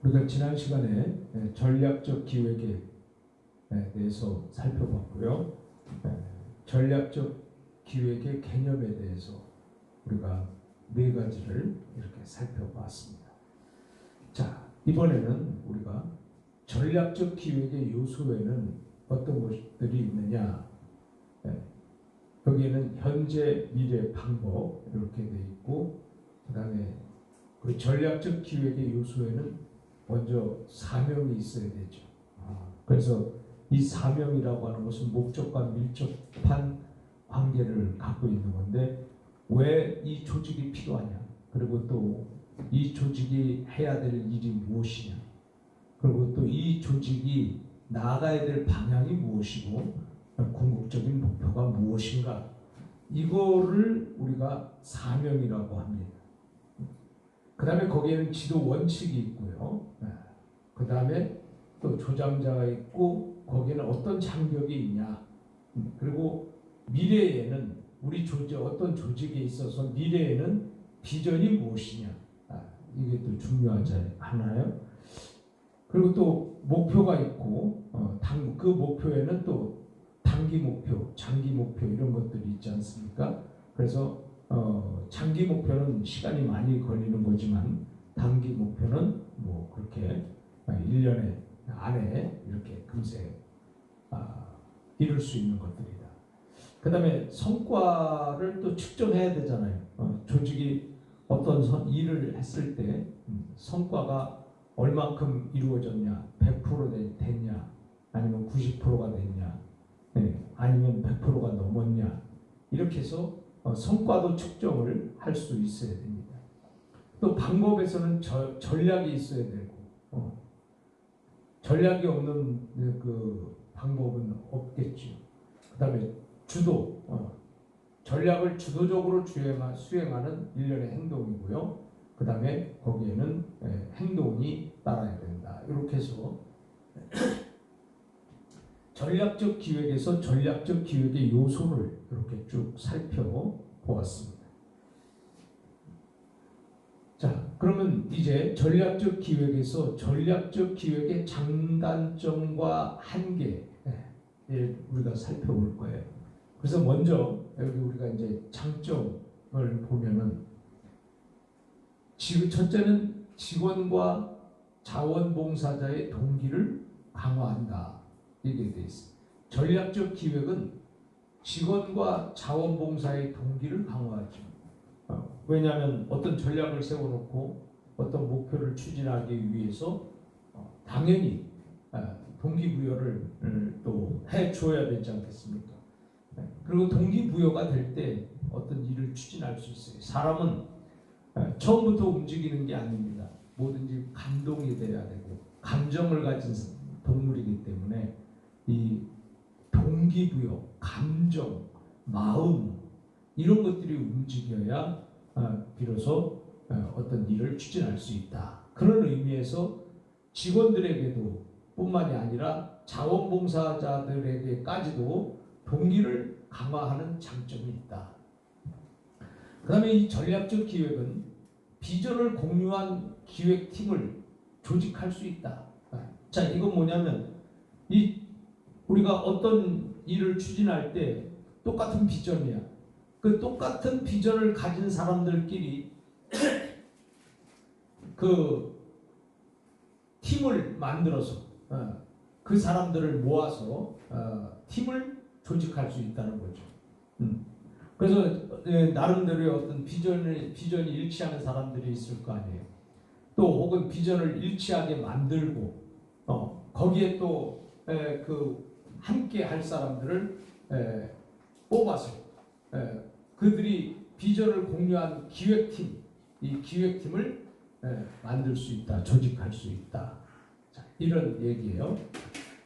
우리가 지난 시간에 전략적 기획에 대해서 살펴봤고요. 전략적 기획의 개념에 대해서 우리가 네 가지를 이렇게 살펴봤습니다. 자, 이번에는 우리가 전략적 기획의 요소에는 어떤 것들이 있느냐, 여기에는 현재, 미래, 방법 이렇게 돼 있고, 그 다음에 그 전략적 기획의 요소에는 먼저 사명이 있어야 되죠. 그래서 이 사명이라고 하는 것은 목적과 밀접한 관계를 갖고 있는 건데, 왜 이 조직이 필요하냐, 그리고 또 이 조직이 해야 될 일이 무엇이냐, 그리고 또 이 조직이 나아가야 될 방향이 무엇이고 궁극적인 목표가 무엇인가, 이거를 우리가 사명이라고 합니다. 그 다음에 거기에는 지도 원칙이 있고요. 그 다음에 또 조장자가 있고, 거기에는 어떤 장벽이 있냐, 그리고 미래에는 우리 어떤 조직에 있어서 미래에는 비전이 무엇이냐, 이게 또 중요하지 않나요? 그리고 또 목표가 있고, 그 목표에는 또 단기 목표, 장기 목표 이런 것들이 있지 않습니까? 그래서 장기 목표는 시간이 많이 걸리는 거지만 단기 목표는 뭐 그렇게 1년에 안에 이렇게 금세 이룰 수 있는 것들이다. 그 다음에 성과를 또 측정해야 되잖아요. 조직이 어떤 일을 했을 때 성과가 얼만큼 이루어졌냐, 100% 됐냐, 아니면 90%가 됐냐, 아니면 100%가 넘었냐, 이렇게 해서 성과도 측정을 할 수 있어야 됩니다. 또 방법에서는 전략이 있어야 되고, 전략이 없는 그 방법은 없겠죠. 그 다음에 전략을 주도적으로 수행하는 일련의 행동이고요. 그 다음에 거기에는 행동이 따라야 된다. 이렇게 해서 전략적 기획에서 전략적 기획의 요소를 이렇게 쭉 살펴보았습니다. 자, 그러면 이제 전략적 기획에서 전략적 기획의 장단점과 한계를 우리가 살펴볼 거예요. 그래서 먼저 여기 우리가 이제 장점을 보면은, 첫째는 직원과 자원봉사자의 동기를 강화한다, 이게 돼 있어요. 전략적 기획은 직원과 자원봉사의 동기를 강화하죠. 왜냐하면 어떤 전략을 세워놓고 어떤 목표를 추진하기 위해서 당연히 동기부여를 또 해줘야 되지 않겠습니까? 그리고 동기부여가 될 때 어떤 일을 추진할 수 있어요. 사람은 처음부터 움직이는 게 아닙니다. 뭐든지 감동이 돼야 되고 감정을 가진 동물이기 때문에 이 동기부여, 감정, 마음, 이런 것들이 움직여야 비로소 어떤 일을 추진할 수 있다. 그런 의미에서 직원들에게도 뿐만이 아니라 자원봉사자들에게까지도 동기를 강화하는 장점이 있다. 그 다음에 이 전략적 기획은 비전을 공유한 기획팀을 조직할 수 있다. 자, 이건 뭐냐면 우리가 어떤 일을 추진할 때 똑같은 비전이야. 그 똑같은 비전을 가진 사람들끼리 그 팀을 만들어서 그 사람들을 모아서 팀을 조직할 수 있다는 거죠. 그래서 나름대로의 어떤 비전이 일치하는 사람들이 있을 거 아니에요. 또 혹은 비전을 일치하게 만들고 거기에 또 함께 할 사람들을 뽑아서 그들이 비전을 공유한 기획팀, 이 기획팀을 만들 수 있다, 조직할 수 있다. 자, 이런 얘기예요.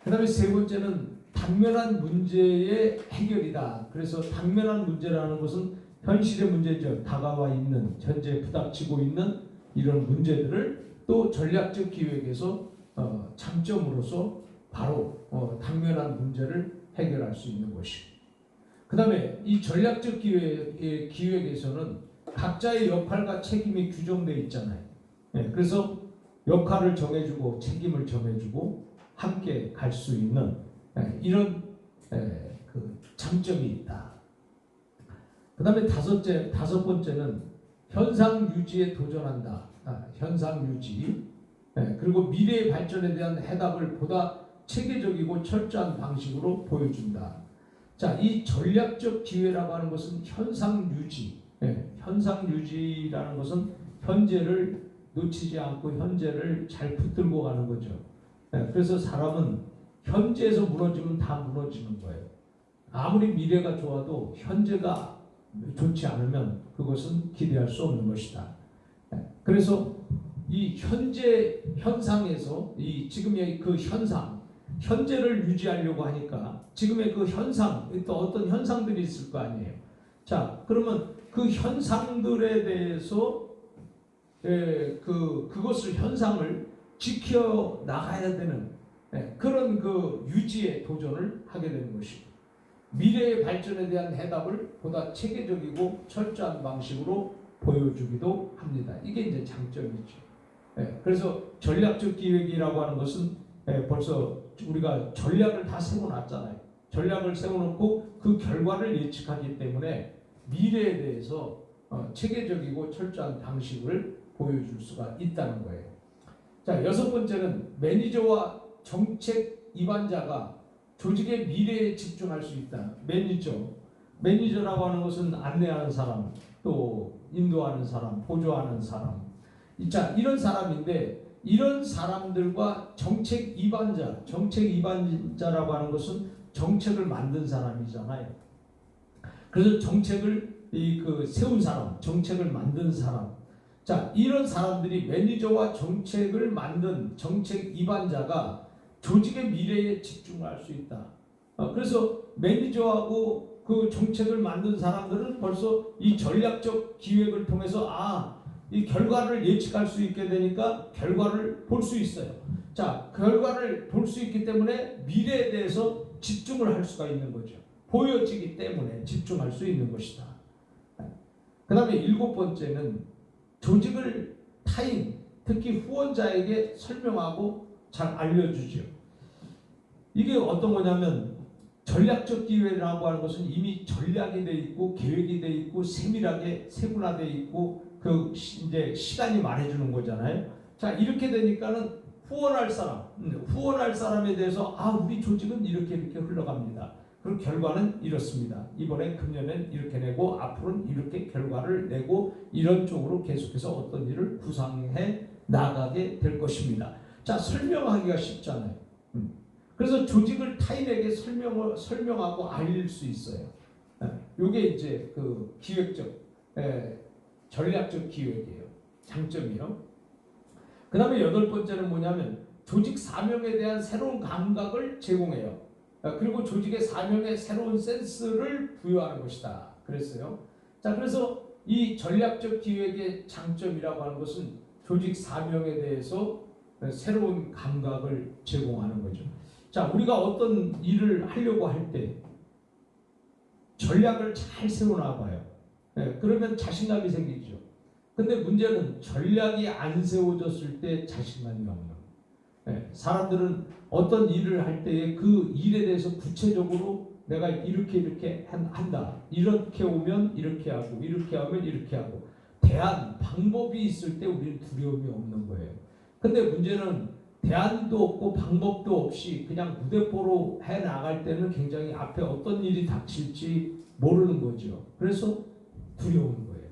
그 다음에 세 번째는 당면한 문제의 해결이다. 그래서 당면한 문제라는 것은 현실의 문제죠. 다가와 있는, 현재 부닥치고 있는 이런 문제들을 또 전략적 기획에서 장점으로서 바로 당면한 문제를 해결할 수 있는 것이고, 그 다음에 이 전략적 기획에서는 각자의 역할과 책임이 규정되어 있잖아요. 그래서 역할을 정해주고 책임을 정해주고 함께 갈 수 있는 이런 그 장점이 있다. 그 다음에 다섯 번째는 현상 유지에 도전한다. 현상 유지. 그리고 미래의 발전에 대한 해답을 보다 체계적이고 철저한 방식으로 보여준다. 자, 이 전략적 기회라고 하는 것은 현상 유지. 현상 유지라는 것은 현재를 놓치지 않고 현재를 잘 붙들고 가는 거죠. 그래서 사람은 현재에서 무너지면 다 무너지는 거예요. 아무리 미래가 좋아도 현재가 좋지 않으면 그것은 기대할 수 없는 것이다. 그래서 이 현재 현상에서 이 지금의 그 현재를 유지하려고 하니까 지금의 그 현상, 또 어떤 현상들이 있을 거 아니에요. 자, 그러면 그 현상들에 대해서 그것을 현상을 지켜 나가야 되는 그런 그 유지의 도전을 하게 되는 것이고, 미래의 발전에 대한 해답을 보다 체계적이고 철저한 방식으로 보여주기도 합니다. 이게 이제 장점이죠. 그래서 전략적 기획이라고 하는 것은 벌써 우리가 전략을 다 세워놨잖아요. 전략을 세워놓고 그 결과를 예측하기 때문에 미래에 대해서 체계적이고 철저한 방식을 보여줄 수가 있다는 거예요. 자, 여섯 번째는 매니저와 정책 입안자가 조직의 미래에 집중할 수 있다. 매니저라고 하는 것은 안내하는 사람, 또 인도하는 사람, 보조하는 사람. 자, 이런 사람인데 이런 사람들과 정책 입안자라고 하는 것은 정책을 만든 사람이잖아요. 그래서 정책을 세운 사람, 정책을 만든 사람. 자, 이런 사람들이 매니저와 정책을 만든 정책 입안자가 조직의 미래에 집중할 수 있다. 그래서 매니저하고 그 정책을 만든 사람들은 벌써 이 전략적 기획을 통해서 이 결과를 예측할 수 있게 되니까 결과를 볼 수 있어요. 자, 결과를 볼 수 있기 때문에 미래에 대해서 집중을 할 수가 있는 거죠. 보여지기 때문에 집중할 수 있는 것이다. 그 다음에 일곱 번째는 조직을 타인, 특히 후원자에게 설명하고 잘 알려주죠. 이게 어떤 거냐면 전략적 기회라고 하는 것은 이미 전략이 돼 있고 계획이 돼 있고 세밀하게 세분화돼 있고 그 이제 시간이 말해주는 거잖아요. 자, 이렇게 되니까는 후원할 사람에 대해서 우리 조직은 이렇게 흘러갑니다. 그럼 결과는 이렇습니다. 이번에 금년엔 이렇게 내고 앞으로는 이렇게 결과를 내고 이런 쪽으로 계속해서 어떤 일을 구상해 나가게 될 것입니다. 자, 설명하기가 쉽잖아요. 그래서 조직을 타인에게 설명하고 알릴 수 있어요. 이게 이제 그 기획적, 전략적 기획이에요. 장점이요. 그 다음에 여덟 번째는 뭐냐면 조직 사명에 대한 새로운 감각을 제공해요. 그리고 조직의 사명에 새로운 센스를 부여하는 것이다. 그랬어요. 자, 그래서 이 전략적 기획의 장점이라고 하는 것은 조직 사명에 대해서 새로운 감각을 제공하는 거죠. 자, 우리가 어떤 일을 하려고 할 때 전략을 잘 세워놔봐요. 그러면 자신감이 생기죠. 근데 문제는 전략이 안 세워졌을 때 자신감이 없는 거예요. 사람들은 어떤 일을 할 때에 그 일에 대해서 구체적으로 내가 이렇게 한다. 이렇게 오면 이렇게 하고 이렇게 하면 이렇게 하고 대안, 방법이 있을 때 우리는 두려움이 없는 거예요. 근데 문제는 대안도 없고 방법도 없이 그냥 무대뽀로 해나갈 때는 굉장히 앞에 어떤 일이 닥칠지 모르는 거죠. 그래서 두려운 거예요.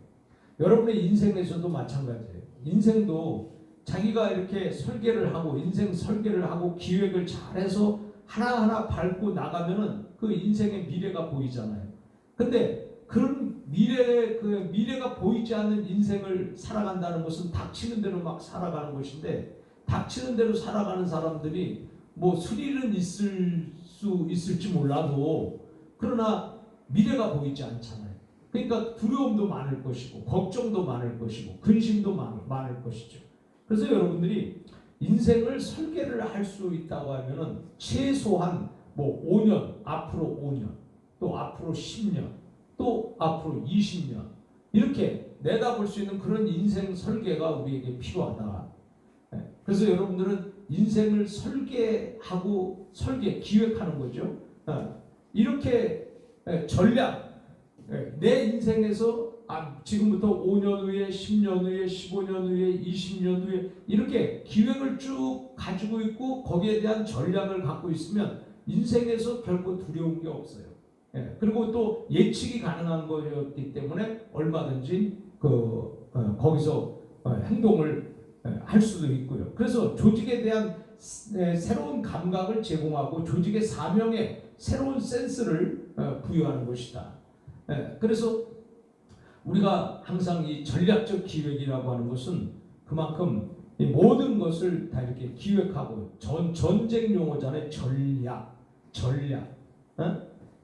여러분의 인생에서도 마찬가지예요. 인생도 자기가 이렇게 인생 설계를 하고 기획을 잘해서 하나하나 밟고 나가면은 그 인생의 미래가 보이잖아요. 근데 그런 미래가 보이지 않는 인생을 살아간다는 것은 닥치는 대로 막 살아가는 것인데, 닥치는 대로 살아가는 사람들이 뭐 스릴은 있을지 몰라도 그러나 미래가 보이지 않잖아요. 그러니까 두려움도 많을 것이고 걱정도 많을 것이고 근심도 많을 것이죠. 그래서 여러분들이 인생을 설계를 할 수 있다고 하면은 최소한 5년, 앞으로 5년, 또 앞으로 10년, 또 앞으로 20년 이렇게 내다볼 수 있는 그런 인생 설계가 우리에게 필요하다. 그래서 여러분들은 인생을 기획하는 거죠. 이렇게 전략, 내 인생에서 지금부터 5년 후에, 10년 후에, 15년 후에, 20년 후에 이렇게 기획을 쭉 가지고 있고 거기에 대한 전략을 갖고 있으면 인생에서 결코 두려운 게 없어요. 그리고 또 예측이 가능한 거였기 때문에 얼마든지 거기서 행동을 할 수도 있고요. 그래서 조직에 대한 새로운 감각을 제공하고 조직의 사명에 새로운 센스를 부여하는 것이다. 그래서 우리가 항상 이 전략적 기획이라고 하는 것은 그만큼 이 모든 것을 다 이렇게 기획하고 전쟁 용어잖아요. 전략.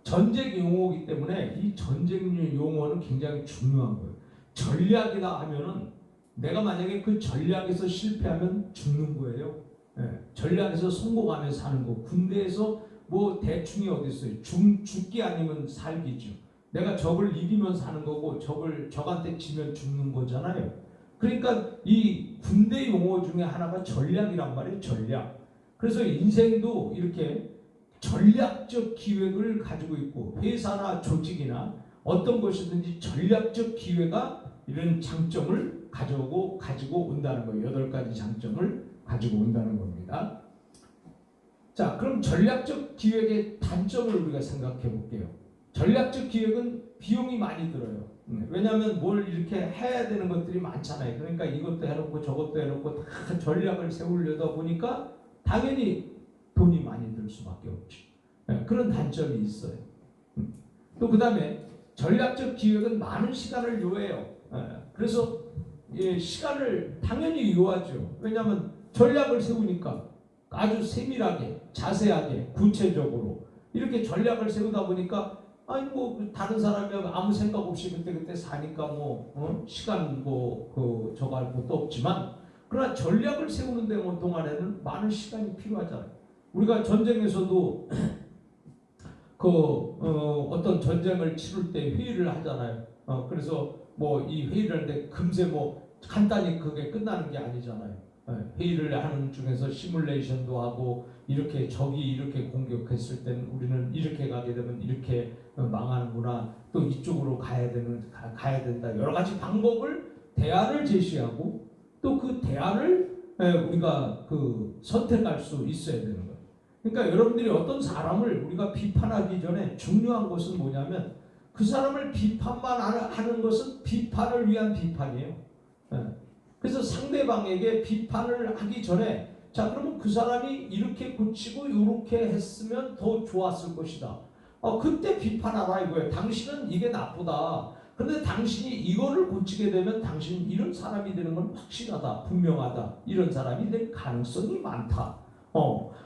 전쟁 용어이기 때문에 이 전쟁 용어는 굉장히 중요한 거예요. 전략이다 하면은 내가 만약에 그 전략에서 실패하면 죽는 거예요. 전략에서 성공하면 사는 거. 군대에서 뭐 대충이 어디 있어요. 죽기 아니면 살기죠. 내가 적을 이기면 사는 거고 적한테 지면 죽는 거잖아요. 그러니까 이 군대 용어 중에 하나가 전략이란 말이에요. 전략. 그래서 인생도 이렇게 전략적 기획을 가지고 있고 회사나 조직이나 어떤 것이든지 전략적 기회가 이런 장점을 가지고 온다는 거예요. 8가지 장점을 가지고 온다는 겁니다. 자, 그럼 전략적 기획의 단점을 우리가 생각해 볼게요. 전략적 기획은 비용이 많이 들어요. 왜냐하면 뭘 이렇게 해야 되는 것들이 많잖아요. 그러니까 이것도 해놓고 저것도 해놓고 다 전략을 세우려다 보니까 당연히 돈이 많이 들 수밖에 없죠. 그런 단점이 있어요. 또 그 다음에 전략적 기획은 많은 시간을 요해요. 그래서 시간을 당연히 요하죠. 왜냐하면 전략을 세우니까 아주 세밀하게, 자세하게, 구체적으로 이렇게 전략을 세우다 보니까 다른 사람이 아무 생각 없이 그때 사니까 시간 저거 할 것도 없지만 그러나 전략을 세우는 데 동안에는 많은 시간이 필요하잖아요. 우리가 전쟁에서도 어떤 전쟁을 치를 때 회의를 하잖아요. 그래서 이 회의를 하는데 금세 간단히 그게 끝나는 게 아니잖아요. 회의를 하는 중에서 시뮬레이션도 하고 이렇게 적이 이렇게 공격했을 때는 우리는 이렇게 가게 되면 이렇게 망하는구나. 또 이쪽으로 가야 된다. 여러 가지 대안을 제시하고 또 그 대안을 우리가 선택할 수 있어야 되는 거예요. 그러니까 여러분들이 어떤 사람을 우리가 비판하기 전에 중요한 것은 뭐냐면 그 사람을 비판만 하는 것은 비판을 위한 비판이에요. 그래서 상대방에게 비판을 하기 전에 자, 그러면 그 사람이 이렇게 고치고 이렇게 했으면 더 좋았을 것이다. 그때 비판하라 이거예요. 당신은 이게 나쁘다. 그런데 당신이 이거를 고치게 되면 당신은 이런 사람이 되는 건 확실하다. 분명하다. 이런 사람이 될 가능성이 많다.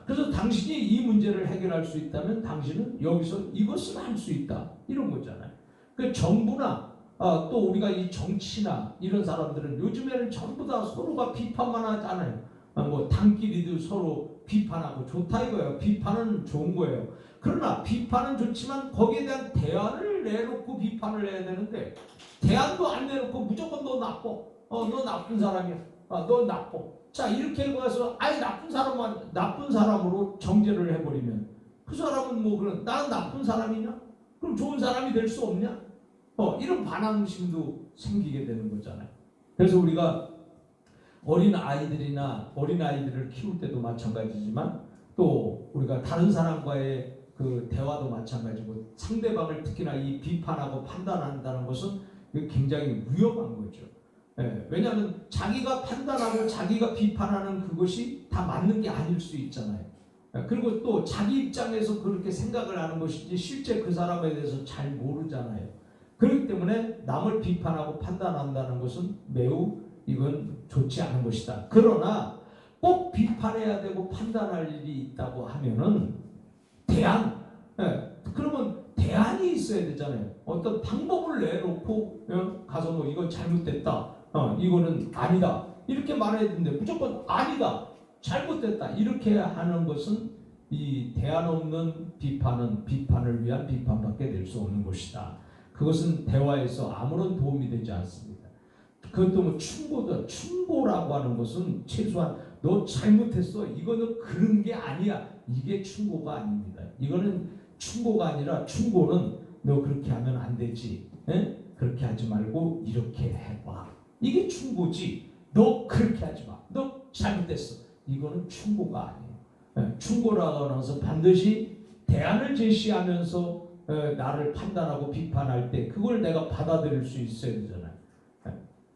그래서 당신이 이 문제를 해결할 수 있다면 당신은 여기서 이것을 할 수 있다. 이런 거잖아요. 그 정부나 또 우리가 이 정치나 이런 사람들은 요즘에는 전부 다 서로가 비판만 하잖아요. 당끼리도 서로 비판하고 좋다 이거예요. 비판은 좋은 거예요. 그러나 비판은 좋지만 거기에 대한 대안을 내놓고 비판을 해야 되는데 대안도 안 내놓고 무조건 너 나빠. 너 나쁜 사람이야. 너 나빠. 자, 이렇게 해서 나쁜 사람으로 정죄를 해버리면 그 사람은 나는 나쁜 사람이냐? 그럼 좋은 사람이 될 수 없냐? 이런 반항심도 생기게 되는 거잖아요. 그래서 우리가 어린아이들을 키울 때도 마찬가지지만 또 우리가 다른 사람과의 그 대화도 마찬가지고 상대방을 특히나 이 비판하고 판단한다는 것은 굉장히 위험한 거죠. 왜냐하면 자기가 판단하고 자기가 비판하는 그것이 다 맞는 게 아닐 수 있잖아요. 그리고 또 자기 입장에서 그렇게 생각을 하는 것이지 실제 그 사람에 대해서 잘 모르잖아요. 그렇기 때문에 남을 비판하고 판단한다는 것은 매우 이건 좋지 않은 것이다. 그러나 꼭 비판해야 되고 판단할 일이 있다고 하면은 그러면 대안이 있어야 되잖아요. 어떤 방법을 내놓고 가서 이건 잘못됐다. 이거는 아니다. 이렇게 말해야 되는데 무조건 아니다. 잘못됐다. 이렇게 하는 것은 이 대안 없는 비판은 비판을 위한 비판밖에 될 수 없는 것이다. 그것은 대화에서 아무런 도움이 되지 않습니다. 그것도 뭐 충고도 충고라고 하는 것은 최소한 너 잘못했어. 이거는 그런 게 아니야. 이게 충고가 아닙니다. 이거는 충고가 아니라 충고는 너 그렇게 하면 안 되지. 에? 그렇게 하지 말고 이렇게 해봐. 이게 충고지. 너 그렇게 하지 마. 너 잘못했어. 이거는 충고가 아니에요. 에? 충고라고 하는 것은 반드시 대안을 제시하면서 나를 판단하고 비판할 때 그걸 내가 받아들일 수 있어야 되잖아요.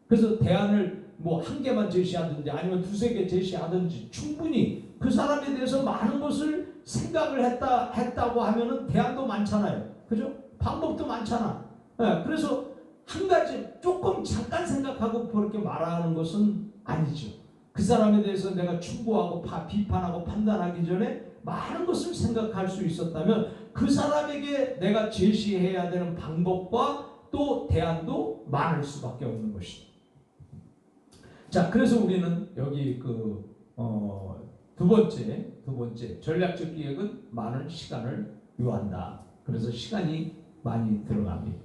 그래서 대안을 뭐 한 개만 제시하든지 아니면 두세 개 제시하든지 충분히 그 사람에 대해서 많은 것을 생각을 했다고 하면은 대안도 많잖아요. 그죠? 방법도 많잖아. 그래서 한 가지 조금 잠깐 생각하고 그렇게 말하는 것은 아니죠. 그 사람에 대해서 내가 충고하고 비판하고 판단하기 전에 많은 것을 생각할 수 있었다면 그 사람에게 내가 제시해야 되는 방법과 또 대안도 많을 수밖에 없는 것이다. 자, 그래서 우리는 여기 두 번째 전략적 기획은 많은 시간을 요한다. 그래서 시간이 많이 들어갑니다.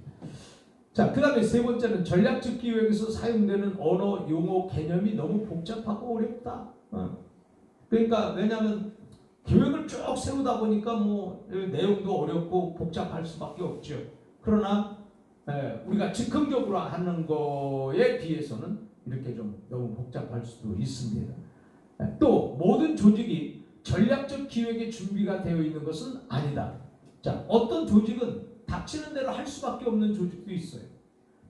자, 그 다음에 세 번째는 전략적 기획에서 사용되는 언어, 용어, 개념이 너무 복잡하고 어렵다. 그러니까 왜냐하면 계획을 쭉 세우다 보니까 뭐 내용도 어렵고 복잡할 수밖에 없죠. 그러나 우리가 즉흥적으로 하는 거에 비해서는 이렇게 좀 너무 복잡할 수도 있습니다. 또 모든 조직이 전략적 기획의 준비가 되어 있는 것은 아니다. 자, 어떤 조직은 닥치는 대로 할 수밖에 없는 조직도 있어요.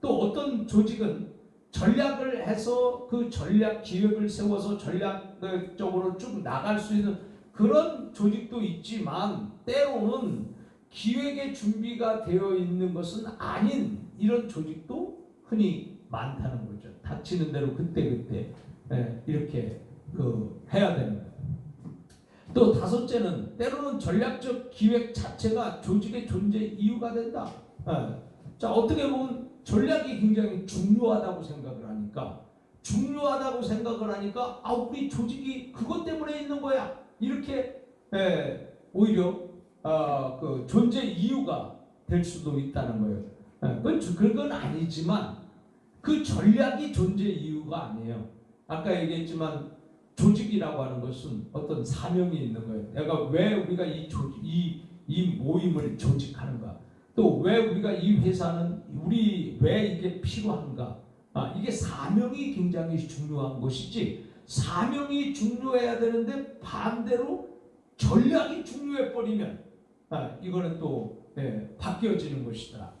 또 어떤 조직은 전략을 해서 그 전략 기획을 세워서 전략적으로 쭉 나갈 수 있는 그런 조직도 있지만 때로는 기획의 준비가 되어 있는 것은 아닌 이런 조직도 흔히 많다는 거죠. 닥치는 대로 그때그때 이렇게 해야 되는 거예요. 또 다섯째는 때로는 전략적 기획 자체가 조직의 존재 이유가 된다. 자, 어떻게 보면 전략이 굉장히 중요하다고 생각을 하니까 우리 조직이 그것 때문에 있는 거야. 이렇게 오히려 그 존재 이유가 될 수도 있다는 거예요. 그건 아니지만 그 전략이 존재 이유가 아니에요. 아까 얘기했지만 조직이라고 하는 것은 어떤 사명이 있는 거예요. 내가 왜 우리가 이 모임을 조직하는가? 또 왜 우리가 이 회사는 왜 이게 필요한가? 이게 사명이 굉장히 중요한 것이지 사명이 중요해야 되는데 반대로 전략이 중요해 버리면 이거는 또 바뀌어지는 것이다.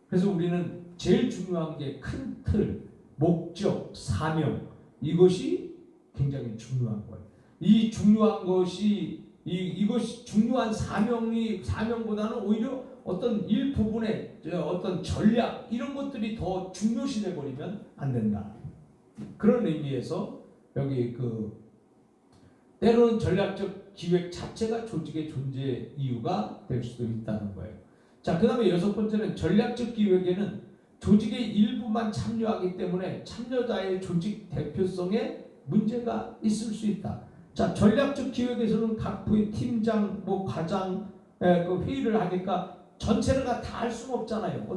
그래서 우리는 제일 중요한 게 큰 틀, 목적, 사명 이것이 굉장히 중요한 거예요. 이 중요한 것이 이것이 중요한 사명보다는 오히려 어떤 일부분의 어떤 전략 이런 것들이 더 중요시돼 버리면 안 된다. 그런 의미에서 여기 때로는 전략적 기획 자체가 조직의 존재 이유가 될 수도 있다는 거예요. 자, 그 다음에 여섯 번째는 전략적 기획에는 조직의 일부만 참여하기 때문에 참여자의 조직 대표성에 문제가 있을 수 있다. 자, 전략적 기획에서는 각 부의 팀장, 과장 그 회의를 하니까 전체를 다 할 수는 없잖아요.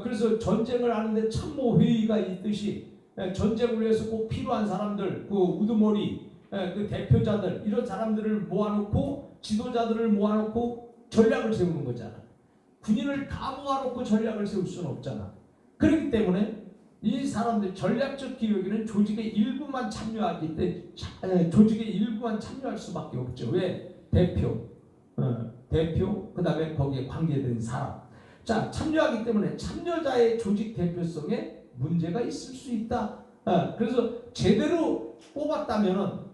그래서 전쟁을 하는데 참모 회의가 있듯이 전쟁을 위해서 꼭 필요한 사람들, 그 우두머리, 그 대표자들 이런 사람들을 모아놓고 지도자들을 모아놓고 전략을 세우는 거잖아. 군인을 다 모아놓고 전략을 세울 수는 없잖아. 그렇기 때문에 이 사람들 전략적 기획에는 조직의 일부만 참여할 수밖에 없죠. 왜? 대표, 그 다음에 거기에 관계된 사람. 자, 참여하기 때문에 참여자의 조직 대표성에 문제가 있을 수 있다. 그래서 제대로 뽑았다면은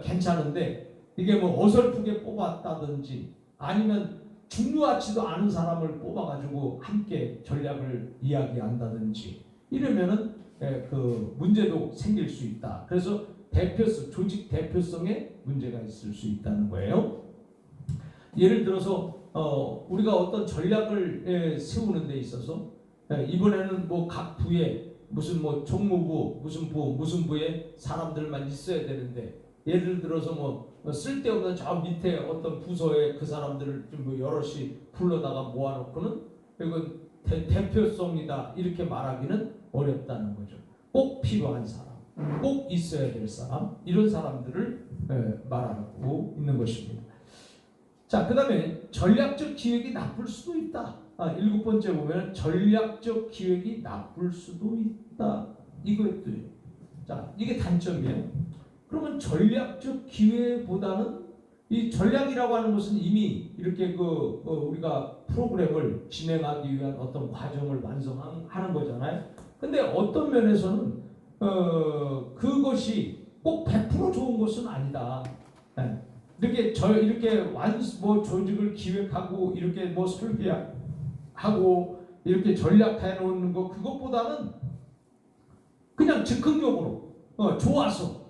괜찮은데 이게 어설프게 뽑았다든지 아니면 중요하지도 않은 사람을 뽑아가지고 함께 전략을 이야기한다든지 이러면은 그 문제도 생길 수 있다. 그래서 조직 대표성에 문제가 있을 수 있다는 거예요. 예를 들어서 우리가 어떤 전략을 세우는 데 있어서 이번에는 각 부에 무슨 총무부 무슨 부에 사람들만 있어야 되는데 예를 들어서 쓸데없는 저 밑에 어떤 부서에 그 사람들을 좀 여럿이 불러다가 모아놓고는 이건 대표성이다 이렇게 말하기는 어렵다는 거죠. 꼭 필요한 사람, 꼭 있어야 될 사람, 이런 사람들을 말하고 있는 것입니다. 자, 그 다음에 전략적 기획이 나쁠 수도 있다. 7번째 보면 전략적 기획이 나쁠 수도 있다. 이것도요. 자, 이게 단점이에요. 그러면 전략적 기획보다는 이 전략이라고 하는 것은 이미 이렇게 우리가 프로그램을 진행하기 위한 어떤 과정을 완성하는 거잖아요. 근데 어떤 면에서는 그것이 꼭 100% 좋은 것은 아니다. 이렇게 조직을 기획하고 이렇게 설계하고 이렇게 전략해 놓는 거, 그것보다는 그냥 즉흥적으로 좋아서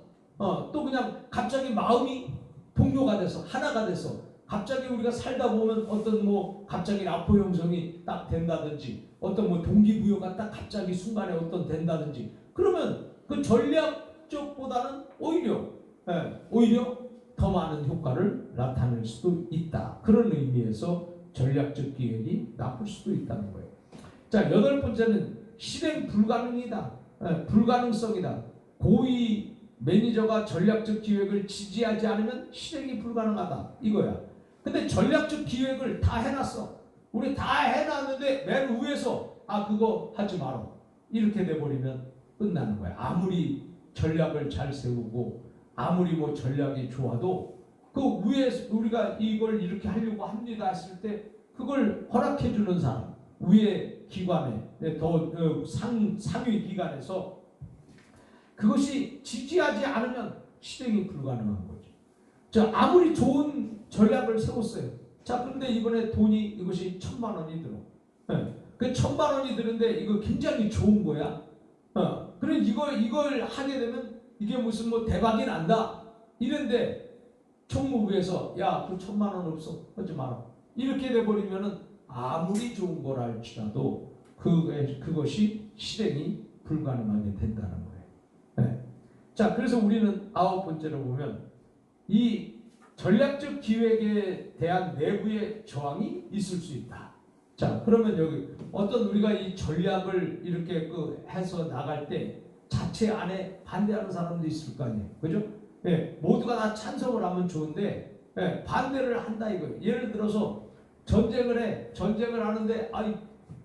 또 그냥 갑자기 마음이 동료가 돼서 하나가 돼서 갑자기 우리가 살다 보면 어떤 갑자기 라포 형성이 딱 된다든지 어떤 동기부여가 딱 갑자기 순간에 어떤 된다든지, 그러면 그 전략적보다는 오히려 더 많은 효과를 나타낼 수도 있다. 그런 의미에서 전략적 기획이 나쁠 수도 있다는 거예요. 자, 8번째는 실행 불가능이다. 불가능성이다. 고위 매니저가 전략적 기획을 지지하지 않으면 실행이 불가능하다. 이거야. 근데 전략적 기획을 다 해놨어. 우리 다 해놨는데 맨 위에서 그거 하지 마라. 이렇게 돼버리면 끝나는 거야. 아무리 전략을 잘 세우고 아무리 전략이 좋아도 그 위에 우리가 이걸 이렇게 하려고 합니다 했을 때 그걸 허락해주는 사람, 위에 기관에 더 상위 기관에서 그것이 지지하지 않으면 실행이 불가능한 거죠. 자, 아무리 좋은 전략을 세웠어요. 자, 그런데 이번에 돈이 이것이 1,000만 원이 들어. 그 1,000만 원이 드는데 이거 굉장히 좋은 거야. 그래 이걸 하게 되면 이게 무슨 대박이 난다. 이런데 총무부에서 그 1,000만 원 없어. 하지 마라. 이렇게 돼버리면은 아무리 좋은 거라 할지라도 그것이 실행이 불가능하게 된다는 거예요. 자, 그래서 우리는 9번째로 보면 이 전략적 기획에 대한 내부의 저항이 있을 수 있다. 자, 그러면 여기 어떤 우리가 이 전략을 이렇게 해서 나갈 때 자체 안에 반대하는 사람도 있을 거 아니에요. 그죠? 모두가 다 찬성을 하면 좋은데 반대를 한다 이거예요. 예를 들어서 전쟁을 하는데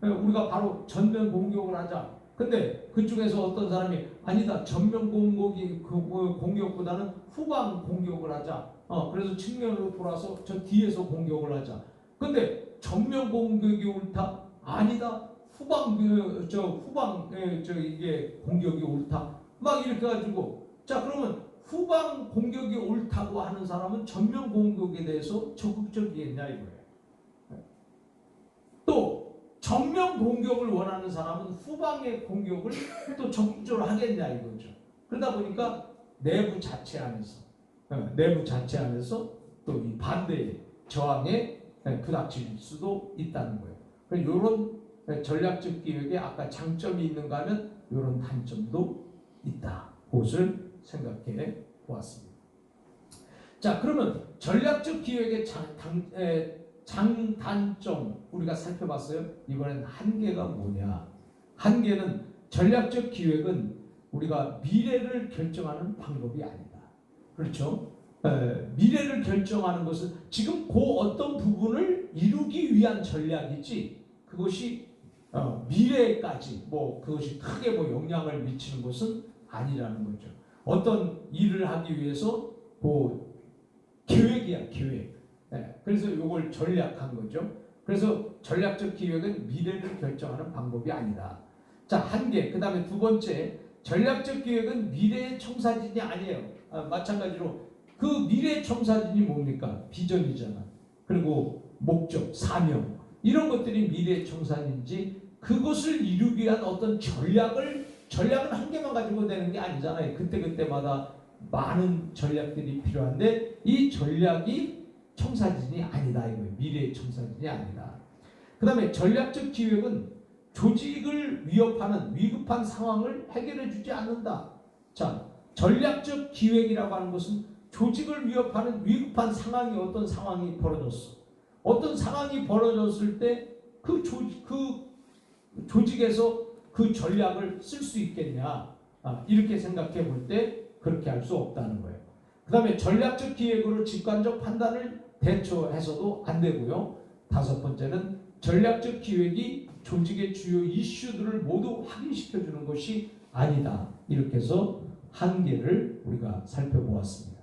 우리가 바로 전면 공격을 하자. 근데 그중에서 어떤 사람이 아니다, 전면 공격보다는 후방 공격을 하자. 그래서 측면으로 돌아서 저 뒤에서 공격을 하자. 근데 전면 공격이 옳다? 아니다. 이게 공격이 옳다. 막 이렇게 가지고, 자, 그러면 후방 공격이 옳다고 하는 사람은 전면 공격에 대해서 적극적이겠냐 이거예요. 또 정면 공격을 원하는 사람은 후방의 공격을 또 적극적으로 하겠냐 이거죠. 그러다 보니까 내부 자체 안에서 또 이 반대의 저항에 부닥칠 수도 있다는 거예요. 이런 전략적 기획에 아까 장점이 있는가 하면 이런 단점도 있다. 그것을 생각해 보았습니다. 자, 그러면 전략적 기획의 장단점 우리가 살펴봤어요. 이번엔 한계가 뭐냐? 한계는 전략적 기획은 우리가 미래를 결정하는 방법이 아니다. 그렇죠? 미래를 결정하는 것은 지금 그 어떤 부분을 이루기 위한 전략이지 그것이 미래까지 그것이 크게 영향을 미치는 것은 아니라는 거죠. 어떤 일을 하기 위해서 계획이야, 계획. 그래서 이걸 전략한 거죠. 그래서 전략적 기획은 미래를 결정하는 방법이 아니다. 자, 한계. 그 다음에 2번째, 전략적 기획은 미래의 청사진이 아니에요. 마찬가지로 그 미래의 청사진이 뭡니까? 비전이잖아. 그리고 목적, 사명, 이런 것들이 미래의 청사진이지 그것을 이루기 위한 어떤 전략은 한 개만 가지고 되는 게 아니잖아요. 그때마다 많은 전략들이 필요한데 이 전략이 청사진이 아니다 이거예요. 미래의 청사진이 아니다. 그 다음에 전략적 기획은 조직을 위협하는 위급한 상황을 해결해 주지 않는다. 자, 전략적 기획이라고 하는 것은 조직을 위협하는 위급한 상황이 어떤 상황이 벌어졌어. 어떤 상황이 벌어졌을 때 그 조직에서 그 전략을 쓸 수 있겠냐. 이렇게 생각해 볼 때 그렇게 할 수 없다는 거예요. 그 다음에 전략적 기획으로 직관적 판단을 대처해서도 안 되고요. 다섯 번째는 전략적 기획이 조직의 주요 이슈들을 모두 확인시켜 주는 것이 아니다. 이렇게 해서 한계를 우리가 살펴보았습니다.